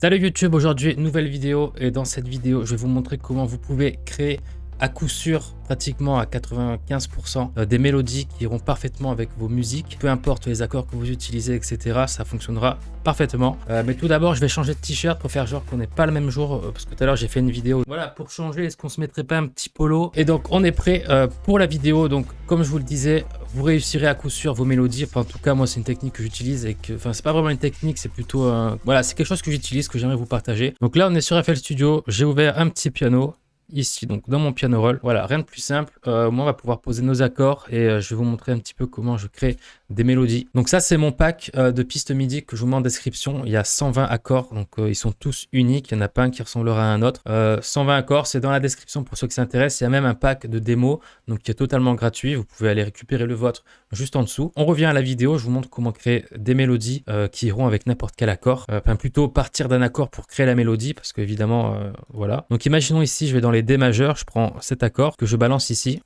Salut YouTube, aujourd'hui nouvelle vidéo et dans cette vidéo je vais vous montrer comment vous pouvez créer à coup sûr pratiquement à 95% des mélodies qui iront parfaitement avec vos musiques, peu importe les accords que vous utilisez, etc. Ça fonctionnera parfaitement. Mais tout d'abord je vais changer de t-shirt pour faire genre qu'on n'est pas le même jour, parce que tout à l'heure j'ai fait une vidéo. Voilà, pour changer, est-ce qu'on se mettrait pas un petit polo? Et donc on est prêt pour la vidéo. Donc comme je vous le disais, vous réussirez à coup sûr vos mélodies. Enfin en tout cas moi c'est une technique que j'utilise et que, enfin c'est pas vraiment une technique, c'est plutôt voilà, c'est quelque chose que j'utilise, que j'aimerais vous partager. Donc là on est sur FL Studio, j'ai ouvert un petit piano ici, donc dans mon piano roll. Voilà, rien de plus simple. Moi, on va pouvoir poser nos accords et je vais vous montrer un petit peu comment je crée des mélodies. Donc ça, c'est mon pack de pistes MIDI que je vous mets en description. Il y a 120 accords, donc ils sont tous uniques. Il n'y en a pas un qui ressemblera à un autre. 120 accords, c'est dans la description pour ceux qui s'intéressent. Il y a même un pack de démos, donc qui est totalement gratuit. Vous pouvez aller récupérer le vôtre juste en dessous. On revient à la vidéo. Je vous montre comment créer des mélodies qui iront avec n'importe quel accord. Enfin, plutôt partir d'un accord pour créer la mélodie, parce qu'évidemment, voilà. Donc imaginons ici, je vais dans les D majeur, je prends cet accord que je balance ici.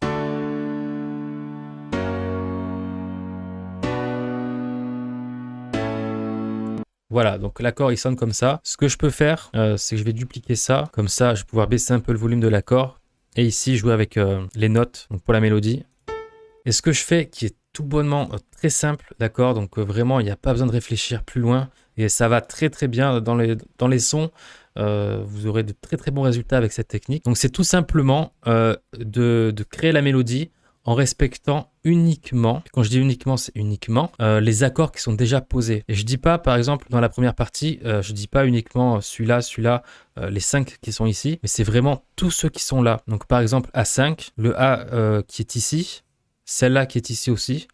Voilà, donc l'accord il sonne comme ça. Ce que je peux faire, c'est que je vais dupliquer ça. Comme ça, je vais pouvoir baisser un peu le volume de l'accord. Et ici, jouer avec les notes donc pour la mélodie. Et ce que je fais, qui est tout bonnement très simple, d'accord. Donc vraiment, il n'y a pas besoin de réfléchir plus loin. Et ça va très très bien dans les sons. Vous aurez de très très bons résultats avec cette technique. Donc c'est tout simplement de créer la mélodie en respectant uniquement, quand je dis uniquement, c'est uniquement les accords qui sont déjà posés. Et je dis pas, par exemple, dans la première partie, je dis pas uniquement celui-là, les 5 qui sont ici, mais c'est vraiment tous ceux qui sont là. Donc par exemple, A5, le A qui est ici, celle-là qui est ici aussi,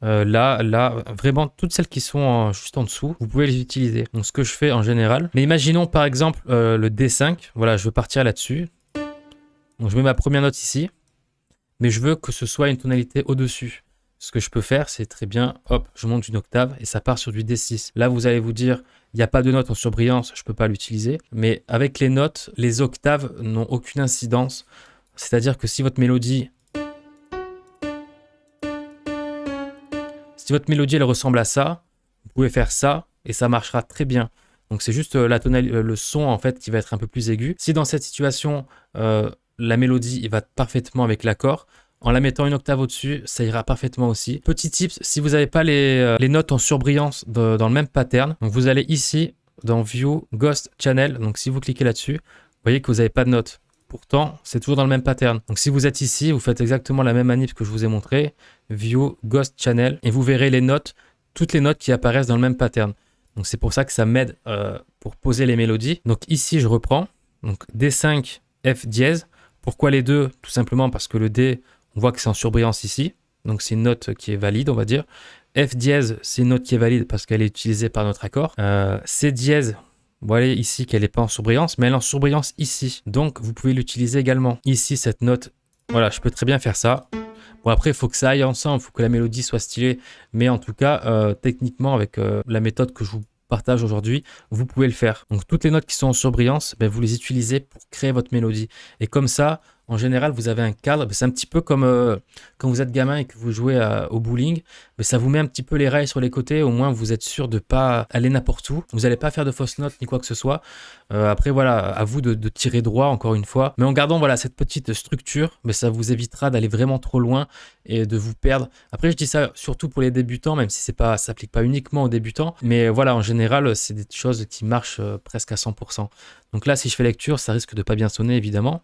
là, vraiment toutes celles qui sont juste en dessous, vous pouvez les utiliser. Donc ce que je fais en général. Mais imaginons par exemple le D5, voilà, je veux partir là-dessus. Donc je mets ma première note ici, mais je veux que ce soit une tonalité au-dessus. Ce que je peux faire, c'est très bien, hop, je monte une octave et ça part sur du D6. Là, vous allez vous dire, il n'y a pas de note en surbrillance, je ne peux pas l'utiliser. Mais avec les notes, les octaves n'ont aucune incidence. C'est-à-dire que si votre mélodie... Si votre mélodie elle ressemble à ça, vous pouvez faire ça et ça marchera très bien. Donc c'est juste le son en fait qui va être un peu plus aigu. Si dans cette situation la mélodie il va parfaitement avec l'accord, en la mettant une octave au-dessus, ça ira parfaitement aussi. Petit tip, si vous n'avez pas les notes en surbrillance dans le même pattern, donc vous allez ici dans View Ghost Channel. Donc si vous cliquez là-dessus, vous voyez que vous n'avez pas de notes. Pourtant, c'est toujours dans le même pattern. Donc si vous êtes ici, vous faites exactement la même manip que je vous ai montré, View Ghost Channel, et vous verrez les notes, toutes les notes qui apparaissent dans le même pattern. Donc c'est pour ça que ça m'aide pour poser les mélodies. Donc ici, je reprends. Donc D5, F dièse. Pourquoi les deux? Tout simplement parce que le D, on voit que c'est en surbrillance ici. Donc c'est une note qui est valide, on va dire. F dièse, c'est une note qui est valide parce qu'elle est utilisée par notre accord. C dièse, vous voyez ici qu'elle n'est pas en surbrillance, mais elle est en surbrillance ici. Donc, vous pouvez l'utiliser également. Ici, cette note, voilà, je peux très bien faire ça. Bon, après, il faut que ça aille ensemble, il faut que la mélodie soit stylée. Mais en tout cas, techniquement, avec la méthode que je vous partage aujourd'hui, vous pouvez le faire. Donc, toutes les notes qui sont en surbrillance, ben, vous les utilisez pour créer votre mélodie. Et comme ça, en général, vous avez un cadre. C'est un petit peu comme quand vous êtes gamin et que vous jouez au bowling. Mais ça vous met un petit peu les rails sur les côtés. Au moins, vous êtes sûr de ne pas aller n'importe où. Vous n'allez pas faire de fausses notes ni quoi que ce soit. Après, voilà, à vous de tirer droit, encore une fois. Mais en gardant voilà, cette petite structure, mais ça vous évitera d'aller vraiment trop loin et de vous perdre. Après, je dis ça surtout pour les débutants, même si ça ne s'applique pas uniquement aux débutants. Mais voilà, en général, c'est des choses qui marchent presque à 100%. Donc là, si je fais lecture, ça risque de ne pas bien sonner, évidemment.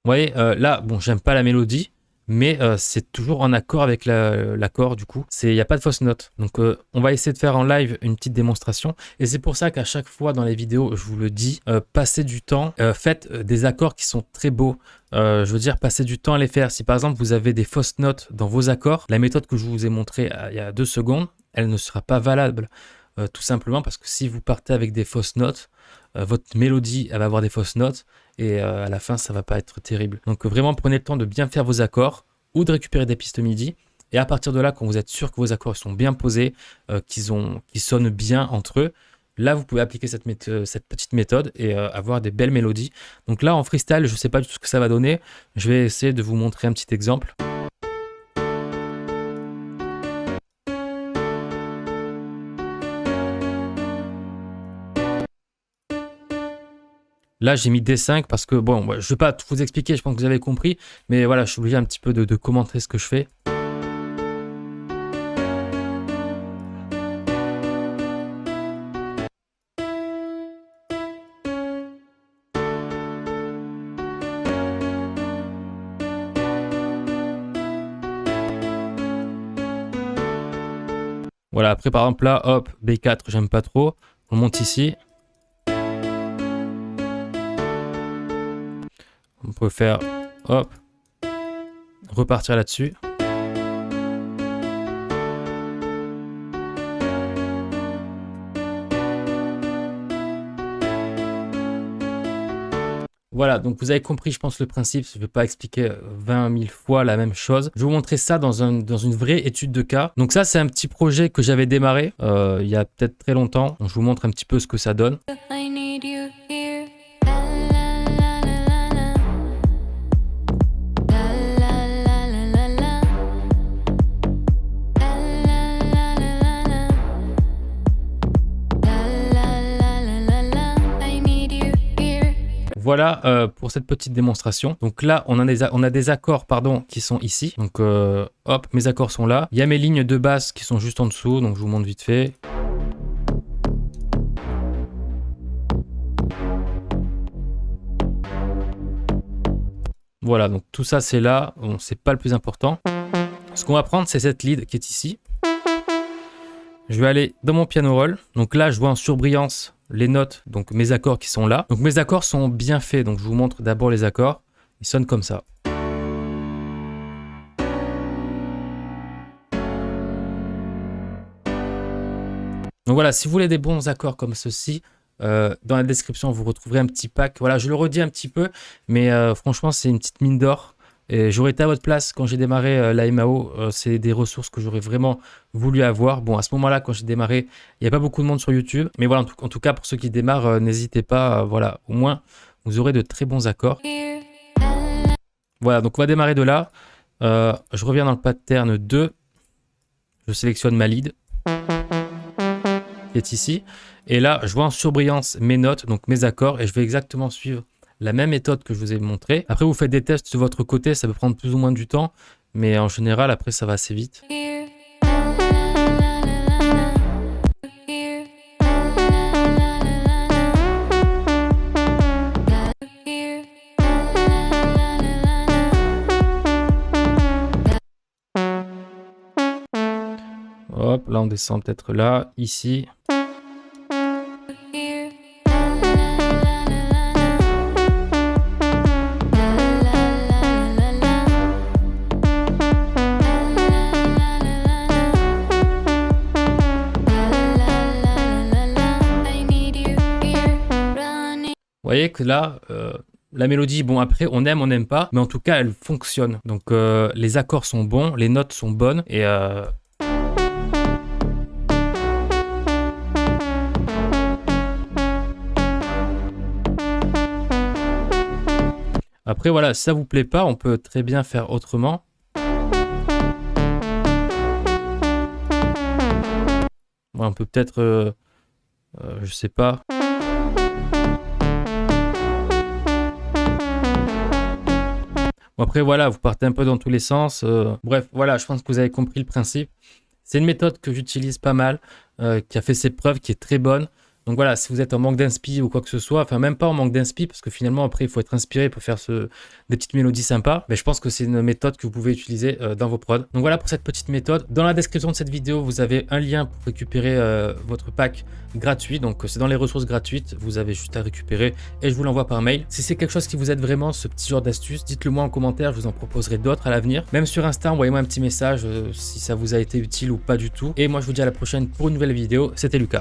Vous voyez, là, bon, j'aime pas la mélodie, mais c'est toujours en accord avec l'accord, du coup. Il n'y a pas de fausse note. Donc, on va essayer de faire en live une petite démonstration. Et c'est pour ça qu'à chaque fois dans les vidéos, je vous le dis, passez du temps, faites des accords qui sont très beaux. Je veux dire, passez du temps à les faire. Si par exemple, vous avez des fausses notes dans vos accords, la méthode que je vous ai montrée il y a 2 secondes, elle ne sera pas valable. Tout simplement parce que si vous partez avec des fausses notes, votre mélodie elle va avoir des fausses notes et à la fin ça va pas être terrible. Donc vraiment prenez le temps de bien faire vos accords ou de récupérer des pistes MIDI et à partir de là, quand vous êtes sûr que vos accords sont bien posés, qu'ils sonnent bien entre eux, là vous pouvez appliquer cette petite méthode et avoir des belles mélodies. Donc là en freestyle, je sais pas du tout ce que ça va donner, je vais essayer de vous montrer un petit exemple. Là, j'ai mis D5 parce que, bon, je ne vais pas tout vous expliquer, je pense que vous avez compris. Mais voilà, je suis obligé un petit peu de commenter ce que je fais. Voilà, après, par exemple, là, hop, B4, j'aime pas trop. On monte ici. On peut faire, hop, repartir là-dessus. Voilà, donc vous avez compris, je pense, le principe. Je ne vais pas expliquer 20 000 fois la même chose. Je vais vous montrer ça dans une vraie étude de cas. Donc ça, c'est un petit projet que j'avais démarré il y a peut-être très longtemps. Donc, je vous montre un petit peu ce que ça donne. Voilà pour cette petite démonstration. Donc là, on a des accords qui sont ici. Donc hop, mes accords sont là. Il y a mes lignes de basse qui sont juste en dessous. Donc je vous montre vite fait. Voilà, donc tout ça c'est là. Bon, c'est pas le plus important. Ce qu'on va prendre, c'est cette lead qui est ici. Je vais aller dans mon piano roll. Donc là, je vois en surbrillance les notes, donc mes accords qui sont là. Donc mes accords sont bien faits. Donc je vous montre d'abord les accords. Ils sonnent comme ça. Donc voilà, si vous voulez des bons accords comme ceci, dans la description, vous retrouverez un petit pack. Voilà, je le redis un petit peu, mais franchement, c'est une petite mine d'or. Et j'aurais été à votre place quand j'ai démarré la MAO. C'est des ressources que j'aurais vraiment voulu avoir. Bon, à ce moment-là, quand j'ai démarré, il n'y a pas beaucoup de monde sur YouTube. Mais voilà, en tout cas, pour ceux qui démarrent, n'hésitez pas. Voilà, au moins, vous aurez de très bons accords. Voilà, donc on va démarrer de là. Je reviens dans le pattern 2. Je sélectionne ma lead qui est ici. Et là, je vois en surbrillance mes notes, donc mes accords. Et je vais exactement suivre la même méthode que je vous ai montré. Après, vous faites des tests de votre côté, ça peut prendre plus ou moins du temps, mais en général, après, ça va assez vite. Hop, là, on descend peut-être là, ici. Vous voyez que là, la mélodie, bon après, on n'aime pas, mais en tout cas, elle fonctionne. Donc les accords sont bons, les notes sont bonnes, et après, voilà, si ça vous plaît pas, on peut très bien faire autrement. Ouais, on peut peut-être, je sais pas. Bon, après, voilà, vous partez un peu dans tous les sens. Bref, voilà, je pense que vous avez compris le principe. C'est une méthode que j'utilise pas mal, qui a fait ses preuves, qui est très bonne. Donc voilà, si vous êtes en manque d'inspi ou quoi que ce soit, enfin même pas en manque d'inspi, parce que finalement après il faut être inspiré pour faire des petites mélodies sympas, mais je pense que c'est une méthode que vous pouvez utiliser dans vos prods. Donc voilà pour cette petite méthode. Dans la description de cette vidéo, vous avez un lien pour récupérer votre pack gratuit. Donc c'est dans les ressources gratuites, vous avez juste à récupérer et je vous l'envoie par mail. Si c'est quelque chose qui vous aide vraiment, ce petit genre d'astuce, dites-le moi en commentaire, je vous en proposerai d'autres à l'avenir. Même sur Insta, envoyez-moi un petit message si ça vous a été utile ou pas du tout. Et moi je vous dis à la prochaine pour une nouvelle vidéo. C'était Lucas.